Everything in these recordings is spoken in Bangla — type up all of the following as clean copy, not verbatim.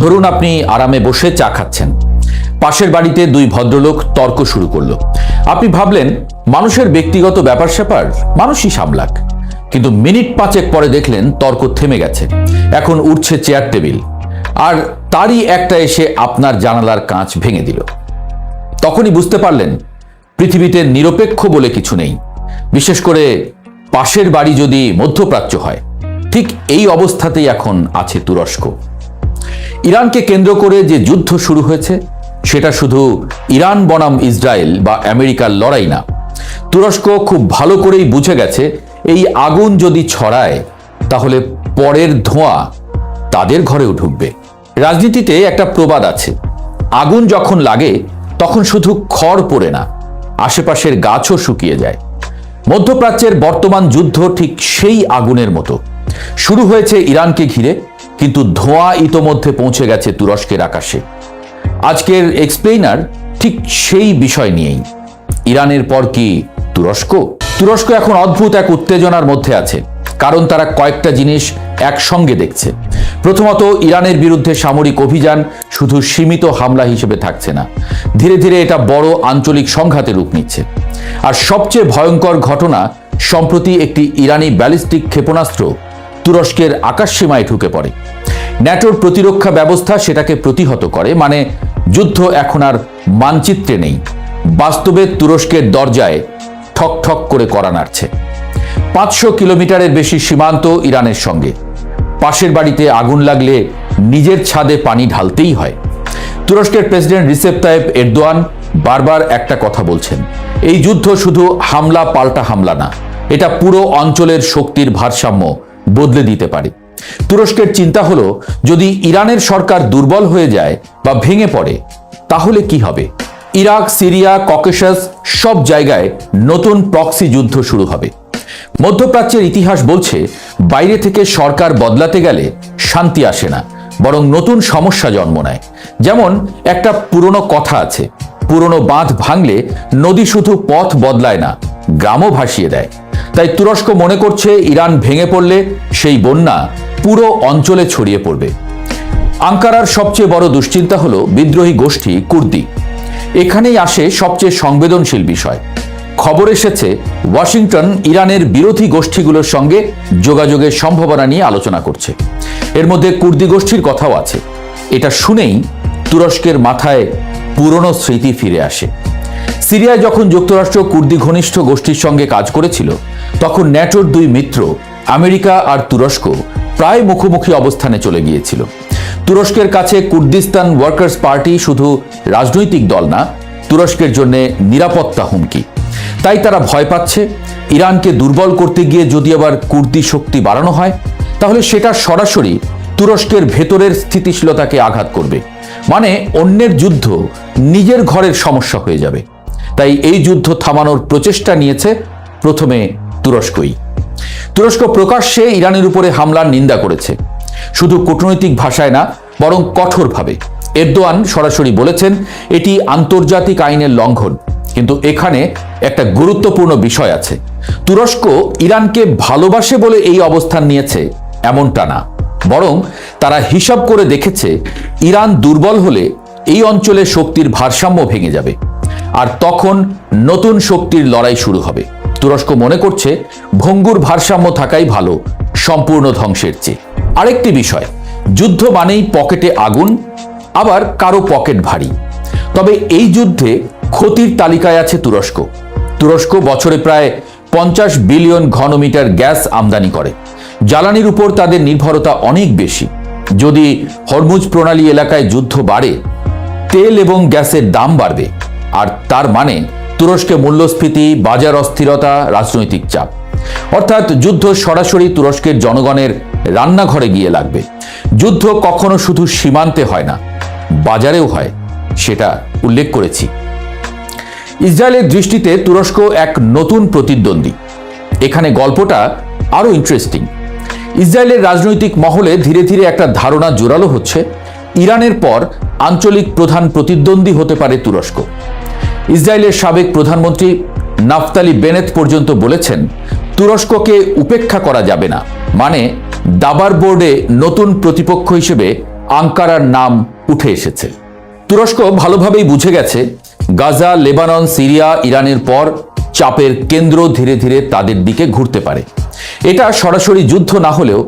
ধরুন আপনি আরামে বসে চা খাচ্ছেন, পাশের বাড়িতে দুই ভদ্রলোক তর্ক শুরু করলো। আপনি ভাবলেন মানুষের ব্যক্তিগত ব্যাপার স্যাপার মানুষই সামলাক, কিন্তু মিনিট পাঁচেক পরে দেখলেন তর্ক থেমে গেছে। এখন উঠছে চেয়ার টেবিল, আর তারই একটা এসে আপনার জানালার কাঁচ ভেঙে দিল। তখনই বুঝতে পারলেন পৃথিবীতে নিরপেক্ষ বলে কিছু নেই, বিশেষ করে পাশের বাড়ি যদি মধ্যপ্রাচ্য হয়। ঠিক এই অবস্থাতেই এখন আছে তুরস্ক। ইরানকে কেন্দ্র করে যে যুদ্ধ শুরু হয়েছে সেটা শুধু ইরান বনাম ইসরায়েল বা আমেরিকার লড়াই না। তুরস্ক খুব ভালো করেই বুঝে গেছে এই আগুন যদি ছড়ায় তাহলে পরের ধোঁয়া তাদের ঘরেও ঢুকবে। রাজনীতিতে একটা প্রবাদ আছে, আগুন যখন লাগে তখন শুধু খড় পড়ে না, আশেপাশের গাছও শুকিয়ে যায়। মধ্যপ্রাচ্যের বর্তমান যুদ্ধ ঠিক সেই আগুনের মতো। শুরু হয়েছে ইরানকে ঘিরে, কিন্তু ধোঁয়া ইতোমধ্যে পৌঁছে গেছে তুরস্কের আকাশে। আজকের এক্সপ্লেইনার ঠিক সেই বিষয় নিয়েই। ইরানের পর কি তুরস্ক? তুরস্ক এখন অদ্ভুত এক উত্তেজনার মধ্যে আছে, কারণ তারা কয়েকটা জিনিস একসঙ্গে দেখছে। প্রথমত, ইরানের বিরুদ্ধে সামরিক অভিযান শুধু সীমিত হামলা হিসেবে থাকছে না, ধীরে ধীরে এটা বড় আঞ্চলিক সংঘাতে রূপ নিচ্ছে। আর সবচেয়ে ভয়ঙ্কর ঘটনা, সম্প্রতি একটি ইরানি ব্যালিস্টিক ক্ষেপণাস্ত্র তুরস্কের আকাশসীমায় ঢুকে পড়ে। ন্যাটোর প্রতিরক্ষা ব্যবস্থা সেটাকে প্রতিহত করে, মানে যুদ্ধ এখন আর মানচিত্রে নেই, বাস্তবে তুরস্কের দরজায় ঠক ঠক করে কড়া নাড়ছে। 500 কিলোমিটারের বেশি সীমান্ত ইরানের সঙ্গে। পাশের বাড়িতে আগুন লাগলে নিজের ছাদে পানি ঢালতেই হয়। তুরস্কের প্রেসিডেন্ট রিসেপ তাইয়েপ এরদোয়ান বারবার একটা কথা বলছেন, এই যুদ্ধ শুধু হামলা পাল্টা হামলা না, এটা পুরো অঞ্চলের শক্তির ভারসাম্য বদলে দিতে পারে। তুরস্কের চিন্তা হলো, যদি ইরানের সরকার দুর্বল হয়ে যায় বা ভেঙে পড়ে তাহলে কি হবে? ইরাক, সিরিয়া, ককেশাস সব জায়গায় নতুন প্রক্সি যুদ্ধ শুরু হবে। মধ্যপ্রাচ্যের ইতিহাস বলছে, বাইরে থেকে সরকার বদলাতে গেলে শান্তি আসে না, বরং নতুন সমস্যা জন্ম নেয়। যেমন একটা পুরনো কথা আছে, পুরনো বাঁধ ভাঙলে নদী শুধু পথ বদলায় না, গ্রামও ভাসিয়ে দেয়। তাই তুরস্ক মনে করছে ইরান ভেঙে পড়লে সেই বন্যা পুরো অঞ্চলে ছড়িয়ে পড়বে। আঙ্কারার সবচেয়ে বড় দুশ্চিন্তা হলো বিদ্রোহী গোষ্ঠী কুর্দি। এখানেই আসে সবচেয়ে সংবেদনশীল বিষয়। খবর এসেছে ওয়াশিংটন ইরানের বিরোধী গোষ্ঠীগুলোর সঙ্গে যোগাযোগের সম্ভাবনা নিয়ে আলোচনা করছে। এর মধ্যে কুর্দি গোষ্ঠীর কথাও আছে। এটা শুনেই তুরস্কের মাথায় পুরনো স্মৃতি ফিরে আসে। সিরিয়ায় যখন যুক্তরাষ্ট্র কুর্দি ঘনিষ্ঠ গোষ্ঠীর সঙ্গে কাজ করেছিল, তখন ন্যাটোর দুই মিত্র আমেরিকা আর তুরস্ক প্রায় মুখোমুখি অবস্থানে চলে গিয়েছিল। তুরস্কের কাছে কুর্দিস্তান ওয়ার্কার্স পার্টি শুধু রাজনৈতিক দল না, তুরস্কের জন্য নিরাপত্তা হুমকি। তাই তারা ভয় পাচ্ছে, ইরানকে দুর্বল করতে গিয়ে যদি আবার কুর্দি শক্তি বাড়ানো হয় তাহলে সেটা সরাসরি তুরস্কের ভেতরের স্থিতিশীলতাকে আঘাত করবে, মানে অন্যের যুদ্ধ নিজের ঘরের সমস্যা হয়ে যাবে। তাই এই যুদ্ধ থামানোর প্রচেষ্টা নিয়েছে প্রথমে তুরস্কই। তুরস্ক প্রকাশ্যে ইরানের উপরে হামলার নিন্দা করেছে, শুধু কূটনৈতিক ভাষায় না, বরং কঠোরভাবে। এরদোয়ান সরাসরি বলেছেন এটি আন্তর্জাতিক আইনের লঙ্ঘন। কিন্তু এখানে একটা গুরুত্বপূর্ণ বিষয় আছে, তুরস্ক ইরানকে ভালোবাসে বলে এই অবস্থান নিয়েছে এমনটা না, বরং তারা হিসাব করে দেখেছে ইরান দুর্বল হলে এই অঞ্চলে শক্তির ভারসাম্য ভেঙে যাবে, আর তখন নতুন শক্তির লড়াই শুরু হবে। তুরস্ক মনে করছে ভঙ্গুর ভারসাম্য থাকাই ভালো সম্পূর্ণ ধ্বংসের চেয়ে। আরেকটি বিষয়, যুদ্ধ মানেই পকেটে আগুন, আবার কারো পকেট ভারী। তবে এই যুদ্ধে ক্ষতির তালিকায় আছে তুরস্ক। তুরস্ক বছরে প্রায় 50 বিলিয়ন ঘনমিটার গ্যাস আমদানি করে। জ্বালানির উপর তাদের নির্ভরতা অনেক বেশি। যদি হরমুজ প্রণালী এলাকায় যুদ্ধ বাড়ে, তেল এবং গ্যাসের দাম বাড়বে, আর তার মানে তুরস্কে মূল্যস্ফীতি, বাজার অস্থিরতা, রাজনৈতিক চাপ। অর্থাৎ যুদ্ধ সরাসরি তুরস্কের জনগণের রান্নাঘরে গিয়ে লাগবে। যুদ্ধ কখনো শুধু সীমান্তে হয় না, বাজারেও হয়, সেটা উল্লেখ করেছি। ইসরায়েলের দৃষ্টিতে তুরস্ক এক নতুন প্রতিদ্বন্দ্বী। এখানে গল্পটা আরো ইন্টারেস্টিং। ইসরায়েলের রাজনৈতিক মহলে ধীরে ধীরে একটা ধারণা জোরালো হচ্ছে, ইরানের পর আঞ্চলিক প্রধান প্রতিদ্বন্দ্বী হতে পারে তুরস্ক। ইসরায়েলের সাবেক প্রধানমন্ত্রী নাফতালি বেনেত পর্যন্ত বলেছেন তুরস্ককে উপেক্ষা করা যাবে না, মানে দাবার বোর্ডে নতুন প্রতিপক্ষ হিসেবে আঙ্কারার নাম উঠে এসেছে। তুরস্ক ভালোভাবেই বুঝে গেছে গাজা, লেবানন, সিরিয়া, ইরানের পর চাপের কেন্দ্র ধীরে ধীরে তাদের দিকে ঘুরতে পারে। এটা সরাসরি যুদ্ধ না হলেও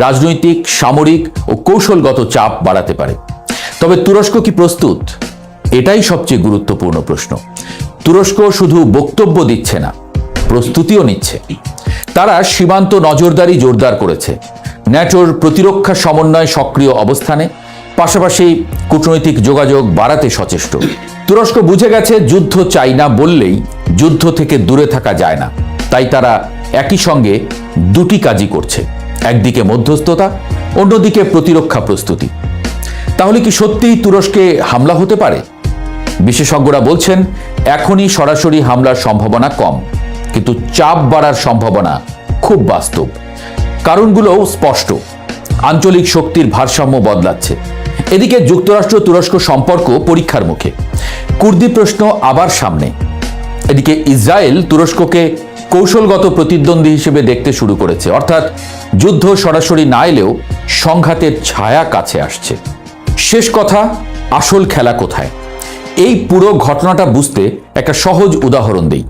রাজনৈতিক, সামরিক ও কৌশলগত চাপ বাড়াতে পারে। তবে তুরস্ক কি প্রস্তুত? এটাই সবচেয়ে গুরুত্বপূর্ণ প্রশ্ন। তুরস্ক শুধু বক্তব্য দিচ্ছে না, প্রস্তুতিও নিচ্ছে। তারা সীমান্ত নজরদারি জোরদার করেছে, ন্যাটোর প্রতিরক্ষা সমন্বয় সক্রিয় অবস্থানে, পাশাপাশি কূটনৈতিক যোগাযোগ বাড়াতে সচেষ্ট। তুরস্ক বুঝে গেছে যুদ্ধ চাই না বললেই যুদ্ধ থেকে দূরে থাকা যায় না। তাই তারা একই সঙ্গে দুটি কাজই করছে, একদিকে মধ্যস্থতা, অন্যদিকে প্রতিরক্ষা প্রস্তুতি। তাহলে কি সত্যিই তুরস্কে হামলা হতে পারে? বিশেষজ্ঞরা বলছেন এখনই সরাসরি হামলার সম্ভাবনা কম, কিন্তু চাপ বাড়ার সম্ভাবনা খুব বাস্তব। কারণগুলোও স্পষ্ট। আঞ্চলিক শক্তির ভারসাম্য বদলাচ্ছে। এদিকে যুক্তরাষ্ট্র তুরস্ক সম্পর্ক পরীক্ষার মুখে, কুর্দি প্রশ্ন আবার সামনে। এদিকে ইসরায়েল তুরস্ককে কৌশলগত প্রতিদ্বন্দ্বী হিসেবে দেখতে শুরু করেছে, অর্থাৎ যুদ্ধ সরাসরি না এলেও সংঘাতের ছায়া কাছে আসছে। শেষ কথা, আসল খেলা কোথায়? এই পুরো ঘটনাটা বুঝতে একটা সহজ উদাহরণ দিই।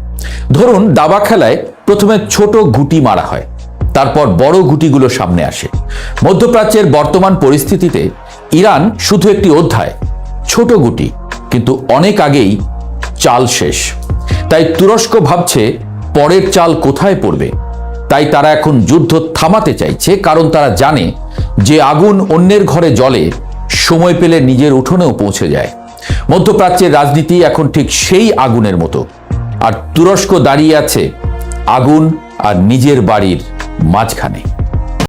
ধরুন দাবা খেলায় প্রথমে ছোট গুটি মারা হয়, তারপর বড় গুটিগুলো সামনে আসে। মধ্যপ্রাচ্যের বর্তমান পরিস্থিতিতে ইরান শুধু একটি অধ্যায়, ছোট গুটি, কিন্তু অনেক আগেই চাল শেষ। তাই তুরস্ক ভাবছে পরের চাল কোথায় পড়বে। তাই তারা এখন যুদ্ধ থামাতে চাইছে, কারণ তারা জানে যে আগুন অন্যের ঘরে জ্বলে, সময় পেলে নিজের উঠোনেও পৌঁছে যায়। মধ্যপ্রাচ্যের রাজনীতি এখন ঠিক সেই আগুনের মতো, আর তুরস্ক দাঁড়িয়ে আছে আগুন আর নিজের বাড়ির মাঝখানে।